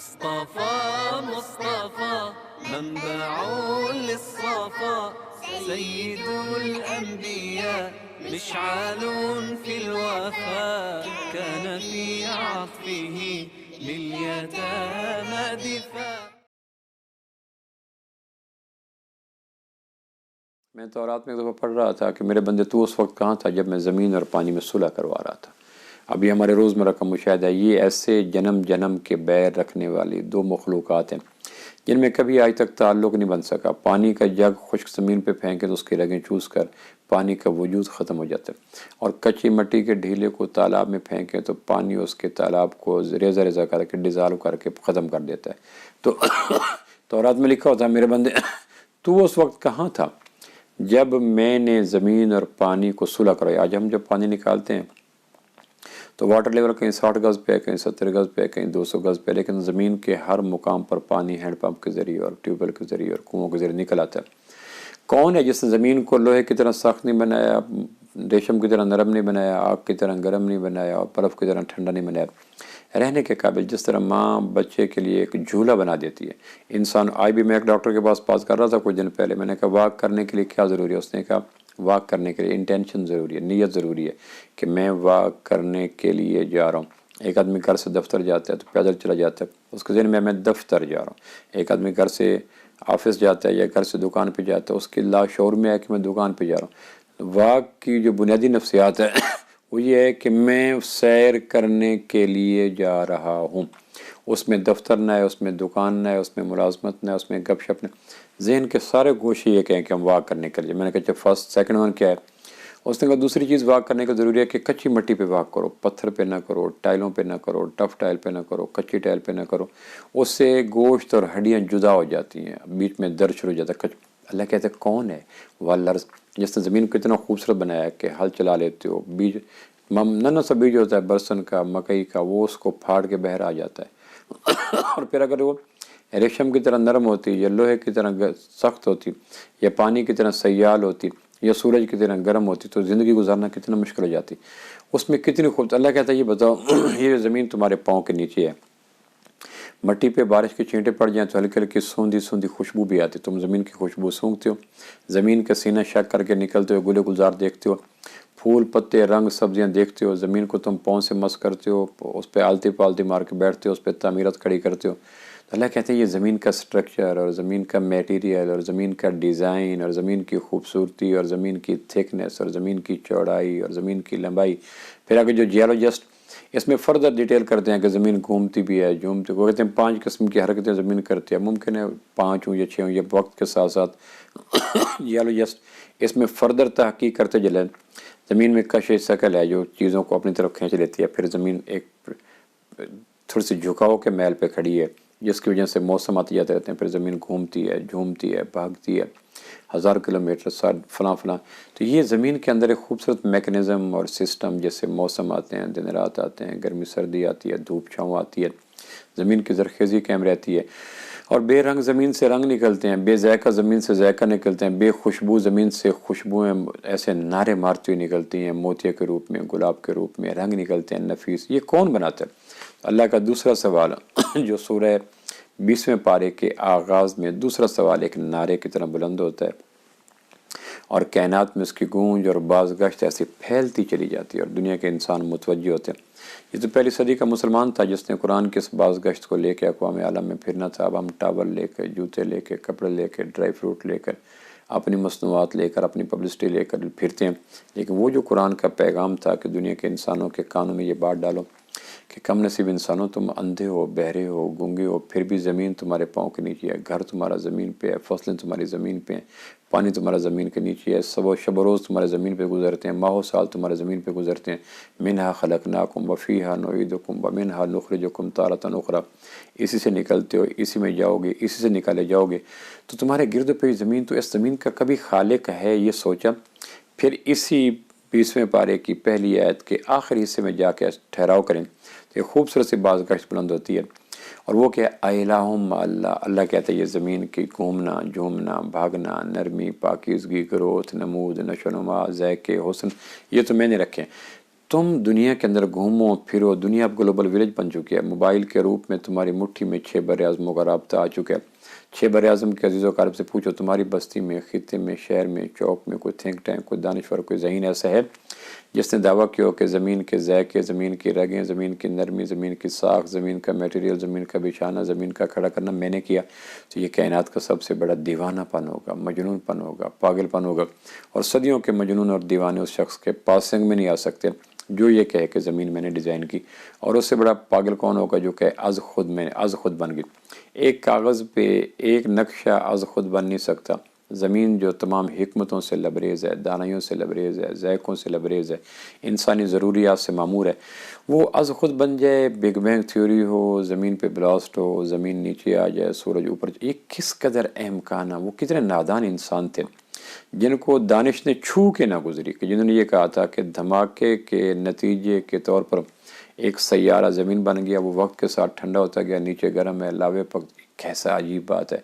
مصطفى مصطفى منبع للصفا سيد الأنبياء مشعل في الوفاء كان في عطفه لليتامى دفاع. میں تورات میں ایک دفعہ پڑھ رہا تھا کہ میرے بندے تو اس وقت کہاں تھا جب میں زمین اور پانی میں صلح کروا رہا تھا. ابھی ہمارے روزمرہ کا مشاہدہ ہے، یہ ایسے جنم جنم کے بیر رکھنے والی دو مخلوقات ہیں جن میں کبھی آج تک تعلق نہیں بن سکا. پانی کا جگ خشک زمین پہ پھینکے تو اس کی رگیں چوس کر پانی کا وجود ختم ہو جاتا ہے، اور کچی مٹی کے ڈھیلے کو تالاب میں پھینکے تو پانی اس کے تالاب کو ریزہ ریزہ کر کے ڈیزالو کر کے ختم کر دیتا ہے. تو تورات میں لکھا ہوتا ہے میرے بندے تو اس وقت کہاں تھا جب میں نے زمین اور پانی کو صلح کرایا. آج ہم جب پانی نکالتے ہیں تو واٹر لیول کہیں 60 گز پہ ہے، کہیں 70 گز پہ ہے، کہیں 200 گز پہ ہے، لیکن زمین کے ہر مقام پر پانی ہینڈ پمپ کے ذریعے اور ٹیوب ویل کے ذریعے اور کنوؤں کے ذریعے نکل آتا ہے. کون ہے جس نے زمین کو لوہے کی طرح سخت نہیں بنایا، ریشم کی طرح نرم نہیں بنایا، آگ کی طرح گرم نہیں بنایا اور برف کی طرح ٹھنڈا نہیں بنایا، رہنے کے قابل. جس طرح ماں بچے کے لیے ایک جھولا بنا دیتی ہے. انسان آج بھی میں ایک ڈاکٹر کے پاس بات کر رہا تھا کچھ دن پہلے، میں نے کہا واک کرنے کے لیے کیا ضروری ہے؟ اس نے کہا واک کرنے کے لیے انٹینشن ضروری ہے، نیت ضروری ہے کہ میں واک کرنے کے لیے جا رہا ہوں. ایک آدمی گھر سے دفتر جاتا ہے تو پیدل چلا جاتا ہے، اس کے ذہن میں دفتر جا رہا ہوں. ایک آدمی گھر سے آفس جاتا ہے یا گھر سے دکان پہ جاتا ہے، اس کے لاشعور میں ہے کہ میں دکان پہ جا رہا ہوں. واک کی جو بنیادی نفسیات ہے وہ یہ ہے کہ میں سیر کرنے کے لیے جا رہا ہوں. اس میں دفتر نہ ہے، اس میں دکان نہ ہے، اس میں ملازمت نہ ہے، اس میں گپ شپ نہ. ذہن کے سارے گوشے یہ کہیں کہ ہم واک کرنے کے لیے. میں نے کہا فرسٹ سیکنڈ ون کیا ہے؟ اس نے کہا دوسری چیز واک کرنے کا ضروری ہے کہ کچی مٹی پہ واک کرو، پتھر پہ نہ کرو، ٹائلوں پہ نہ کرو، ٹف ٹائل پہ نہ کرو، کچی ٹائل پہ نہ کرو. اس سے گوشت اور ہڈیاں جدا ہو جاتی ہیں، بیچ میں درد شروع ہو جاتا ہے. اللہ کہتے ہیں کون ہے والارض، جس نے زمین کو اتنا خوبصورت بنایا ہے کہ ہل چلا لیتے ہو، بیج نہ سا بیج ہوتا ہے برسن کا، مکئی کا، وہ اس کو پھاڑ کے بہر آ جاتا ہے. اور پھر اگر وہ ریشم کی طرح نرم ہوتی یا لوہے کی طرح سخت ہوتی یا پانی کی طرح سیال ہوتی یا سورج کی طرح گرم ہوتی تو زندگی گزارنا کتنا مشکل ہو جاتی. اس میں کتنی خوبصورت. اللہ کہتا ہے یہ بتاؤ یہ زمین تمہارے پاؤں کے نیچے ہے، مٹی پہ بارش کے چھینٹے پڑ جائیں تو ہلکی ہلکی سوندھی سوندھی خوشبو بھی آتی. تم زمین کی خوشبو سونگھتے ہو، زمین کا سینہ شک کر کے نکلتے ہو، گلے گلزار دیکھتے ہو، پھول پتے رنگ سبزیاں دیکھتے ہو. زمین کو تم پاؤں سے مس کرتے ہو، اس پہ آلتی پالتی مار کے بیٹھتے ہو، اس پہ تعمیرات کھڑی کرتے ہو. اللہ کہتے ہیں یہ زمین کا سٹرکچر اور زمین کا میٹیریل اور زمین کا ڈیزائن اور زمین کی خوبصورتی اور زمین کی تھکنس اور زمین کی چوڑائی اور زمین کی لمبائی. پھر آگے جو جیولوجسٹ اس میں فردر ڈیٹیل کرتے ہیں کہ زمین گھومتی بھی ہے، جھومتی. وہ کہتے ہیں 5 قسم کی حرکتیں زمین کرتی ہے. ممکن ہے 5 ہوں یا 6 ہوں، یہ وقت کے ساتھ ساتھ جیولوجسٹ اس میں فردر تحقیق کرتے چلے. زمین میں کش شکل ہے جو چیزوں کو اپنی طرف کھینچ لیتی ہے. پھر زمین ایک تھوڑی سی جھکاؤ کے میل پہ کھڑی ہے جس کی وجہ سے موسم آتے جاتے رہتے ہیں. پھر زمین گھومتی ہے، جھومتی ہے، بھاگتی ہے 1000 کلومیٹر فلاں فلاں. تو یہ زمین کے اندر ایک خوبصورت میکنزم اور سسٹم، جیسے موسم آتے ہیں، دن رات آتے ہیں، گرمی سردی آتی ہے، دھوپ چھاؤں آتی ہے، زمین کی زرخیزی قائم رہتی ہے. اور بے رنگ زمین سے رنگ نکلتے ہیں، بے ذائقہ زمین سے ذائقہ نکلتے ہیں، بے خوشبو زمین سے خوشبوئیں ایسے نعرے مارتی ہوئی نکلتی ہیں، موتیے کے روپ میں، گلاب کے روپ میں رنگ نکلتے ہیں نفیس. یہ کون بناتا ہے؟ اللہ کا دوسرا سوال جو سورہ 20ویں پارے کے آغاز میں دوسرا سوال ایک نعرے کی طرح بلند ہوتا ہے، اور کائنات میں اس کی گونج اور بازگشت ایسی پھیلتی چلی جاتی ہے اور دنیا کے انسان متوجہ ہوتے ہیں. یہ تو پہلی صدی کا مسلمان تھا جس نے قرآن کی اس بازگشت کو لے کے اقوام عالم میں پھرنا تھا. اب ہم ٹاول لے کے، جوتے لے کے، کپڑے لے کے، ڈرائی فروٹ لے کر، اپنی مصنوعات لے کر، اپنی پبلسٹی لے کر پھرتے ہیں. لیکن وہ جو قرآن کا پیغام تھا کہ دنیا کے انسانوں کے کانوں میں یہ بات ڈالو کہ کم نصیب انسانوں، تم اندھے ہو، بہرے ہو، گونگے ہو، پھر بھی زمین تمہارے پاؤں کے نیچے ہے، گھر تمہارا زمین پہ ہے، فصلیں تمہاری زمین پہ ہیں، پانی تمہارا زمین کے نیچے ہے، شب و روز تمہارے زمین پہ گزرتے ہیں، ماہ و سال تمہارے زمین پہ گزرتے ہیں. منہا خلقناکم وفیہا نعیدکم ومنہا نخرجکم تارۃ اخری. اسی سے نکلتے ہو، اسی میں جاؤ گے، اسی سے نکالے جاؤ گے. تو تمہارے گرد پہ زمین، تو اس زمین کا کبھی خالق ہے یہ سوچا؟ پھر اسی 20ویں پارے کی پہلی آیت کے آخری حصے میں جا کے ٹھہراؤ کریں تو ایک خوبصورت سی بازگشت بلند ہوتی ہے. اور وہ کہ الہم مع اللہ. اللہ کہتا ہے یہ زمین کی گھومنا، جھومنا، بھاگنا، نرمی، پاکیزگی، گروتھ، نمود، نشو و نما، ذائقے، حسن، یہ تو میں نے رکھے. تم دنیا کے اندر گھومو پھرو، دنیا اب گلوبل ولیج بن چکی ہے، موبائل کے روپ میں تمہاری مٹھی میں 6 بر اعظموں کا رابطہ آ چکا ہے۔ 6 بر اعظم کے عزیز و اقارب سے پوچھو تمہاری بستی میں، خطے میں، شہر میں، چوک میں کوئی تھنک ٹینک، کوئی دانشور، کوئی ذہین ایسا ہے جس نے دعویٰ کیا ہو کہ زمین کے ذائقے، زمین کی رگیں، زمین کی نرمی، زمین کی ساخت، زمین کا میٹیریل، زمین کا بچھانا، زمین کا کھڑا کرنا میں نے کیا؟ تو یہ کائنات کا سب سے بڑا دیوانہ پن ہوگا، مجنون پن ہوگا، پاگل پن ہوگا، اور صدیوں کے مجنون اور دیوانے اس شخص کے پاسنگ میں نہیں آ سکتے جو یہ کہے کہ زمین میں نے ڈیزائن کی۔ اور اس سے بڑا پاگل کون ہوگا جو کہ از خود بن گئی۔ ایک کاغذ پہ ایک نقشہ از خود بن نہیں سکتا۔ زمین جو تمام حکمتوں سے لبریز ہے، دانائیوں سے لبریز ہے، ذائقوں سے لبریز ہے، انسانی ضروریات سے معمور ہے، وہ از خود بن جائے، بگ بینگ تھیوری ہو، زمین پہ بلاسٹ ہو، زمین نیچے آ جائے، سورج اوپر جائے، یہ کس قدر اہم کہنا، وہ کتنے نادان انسان تھے جن کو دانش نے چھو کے نہ گزری، کہ جنہوں نے یہ کہا تھا کہ دھماکے کے نتیجے کے طور پر ایک سیارہ زمین بن گیا، وہ وقت کے ساتھ ٹھنڈا ہوتا گیا، نیچے گرم ہے، لاوے پک۔ کیسا عجیب بات ہے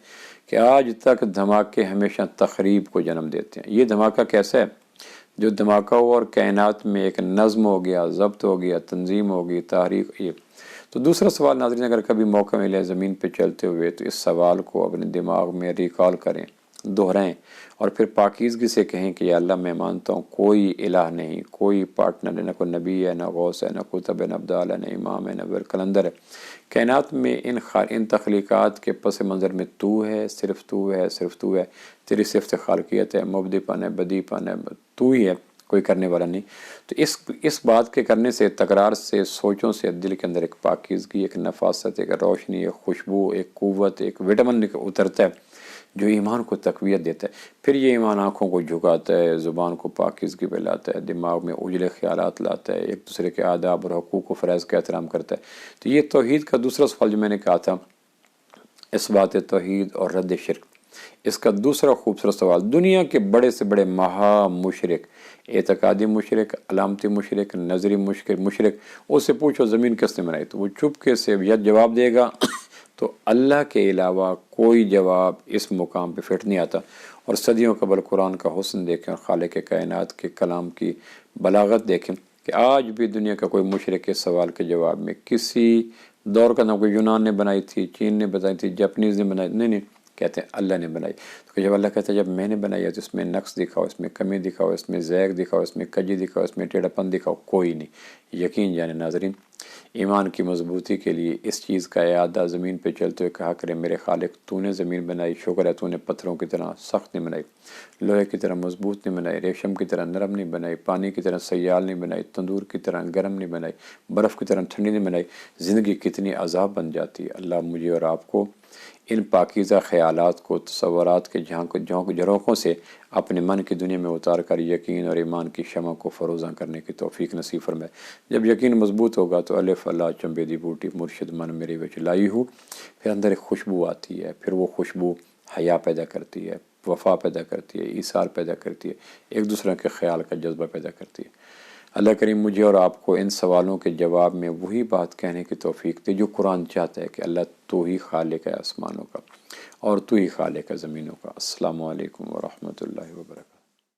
کہ آج تک دھماکے ہمیشہ تخریب کو جنم دیتے ہیں۔ یہ دھماکہ کیسا ہے جو دھماکہ ہوا اور کائنات میں ایک نظم ہو گیا، ضبط ہو گیا، تنظیم ہو گئی، تاریخ۔ یہ تو دوسرا سوال ناظرین، اگر کبھی موقع ملے زمین پہ چلتے ہوئے تو اس سوال کو اپنے دماغ میں ریکال کریں، دہرائیں، اور پھر پاکیزگی سے کہیں کہ یا اللہ میں مانتا ہوں کوئی الہ نہیں، کوئی پارٹنر ہے، نہ کوئی نبی ہے، نہ غوث ہے، نہ قطب ہے، نہ ابدال ہے، نہ امام ہے، نہ کلندر ہے۔ کائنات میں ان تخلیقات کے پس منظر میں تو ہے، صرف تو ہے، صرف تو ہے، تیری صفت خالقیت ہے، مبدی پن ہے، بدی پن ہے، تو ہی ہے، کوئی کرنے والا نہیں۔ تو اس بات کے کرنے سے، تکرار سے، سوچوں سے دل کے اندر ایک پاکیزگی، ایک نفاست، ایک روشنی، ایک خوشبو، ایک قوت، ایک وٹامن اترتا ہے جو ایمان کو تقویت دیتا ہے۔ پھر یہ ایمان آنکھوں کو جھکاتا ہے، زبان کو پاکیزگی پہ لاتا ہے، دماغ میں اجلے خیالات لاتا ہے، ایک دوسرے کے آداب اور حقوق و فرائض کا احترام کرتا ہے۔ تو یہ توحید کا دوسرا سوال جو میں نے کہا تھا، اثبات توحید اور رد شرک، اس کا دوسرا خوبصورت سوال، دنیا کے بڑے سے بڑے مہا مشرک، اعتقادی مشرک، علامتی مشرک، نظری مشرک، اس سے پوچھو زمین کس نے بنائی، تو وہ چپکے سے جواب دے گا تو اللہ کے علاوہ کوئی جواب اس مقام پہ فٹ نہیں آتا۔ اور صدیوں قبل قرآن کا حسن دیکھیں اور خالق کائنات کے کلام کی بلاغت دیکھیں کہ آج بھی دنیا کا کوئی مشرک اس سوال کے جواب میں کسی دور کا، نہ کوئی یونان نے بنائی تھی، چین نے بنائی تھی، جاپنیز نے بنائی، نہیں، کہتے ہیں اللہ نے بنائی۔ تو جب اللہ کہتا ہے جب میں نے بنائی ہے تو اس میں نقص دکھاؤ، اس میں کمی دکھاؤ، اس میں ذائق دکھاؤ، اس میں کجی دکھاؤ، اس میں ٹیڑھا پن دکھاؤ، کوئی نہیں۔ یقین جانے ناظرین، ایمان کی مضبوطی کے لیے اس چیز کا اعادہ زمین پہ چلتے ہوئے کہا کرے میرے خالق تو نے زمین بنائی، شکر ہے تو نے پتھروں کی طرح سخت نہیں بنائی، لوہے کی طرح مضبوط نہیں بنائی، ریشم کی طرح نرم نہیں بنائی، پانی کی طرح سیال نہیں بنائی، تندور کی طرح گرم نہیں بنائی، برف کی طرح ٹھنڈی نہیں بنائی۔ زندگی کتنی عذاب بن جاتی ہے۔ اللہ مجھے اور آپ کو ان پاکیزہ خیالات کو، تصورات کے جھونکوں سے اپنے من کی دنیا میں اتار کر یقین اور ایمان کی شمع کو فروزاں کرنے کی توفیق نصیب فرمائے۔ جب یقین مضبوط ہوگا تو الف اللہ چنبے دی بوٹی مرشد من میری وچ لائی ہوں، پھر اندر ایک خوشبو آتی ہے، پھر وہ خوشبو حیا پیدا کرتی ہے، وفا پیدا کرتی ہے، ایثار پیدا کرتی ہے، ایک دوسرے کے خیال کا جذبہ پیدا کرتی ہے۔ اللہ کریم مجھے اور آپ کو ان سوالوں کے جواب میں وہی بات کہنے کی توفیق دے جو قرآن چاہتا ہے کہ اللہ تو ہی خالق ہے آسمانوں کا اور تو ہی خالق ہے زمینوں کا۔ السلام علیکم ورحمۃ اللہ وبرکاتہ۔